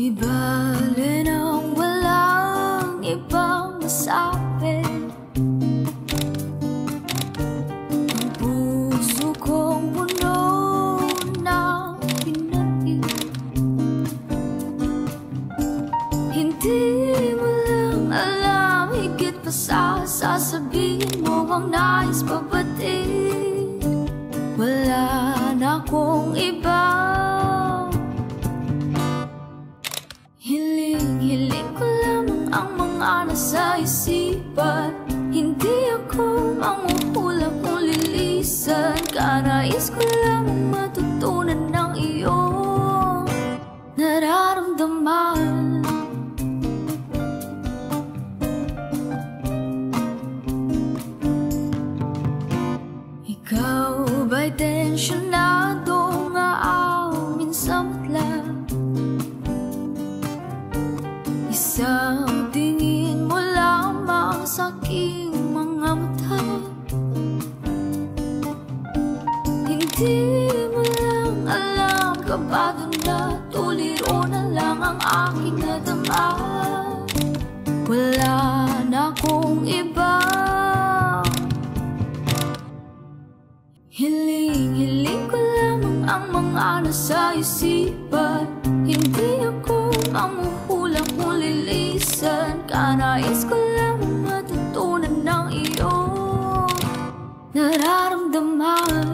Di bale nang walang ibang masabi, ang puso kong puno ng pinati. Hindi mo lang alam, higit pa sa sasabihin mo ang nais pabatid. Wala na akong iba. Hiling ko lamang ang mga nasa isipan. Hindi ako manghuhula kung lilisan. Kanais ko lamang matutunan ng iyong nararamdaman. Ikaw ba'y tensyonado nga amin sa matla? Isang tingin mo lamang sa aking mga mata. Hindi mo lang alam, kabado na, tuliro na lang ang aking nadama. Wala na akong iba. Hiling ko lamang ang mga nasa isipan. Hindi ako manghuhula kung lilisan. Kanais ko lamang matutunan ng iyong nararamdaman.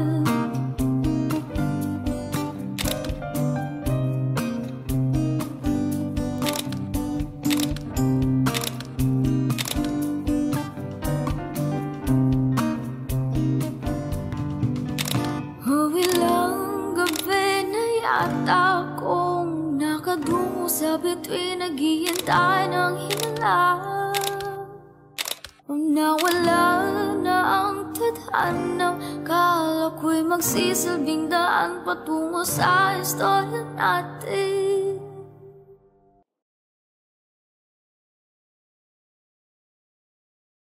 Ilang gabi na yata akong nakadungo sa bituin, naghihintay ng himala. Nawala na ang tadhana, kala ko'y magsisilbing daan patungo sa istorya natin.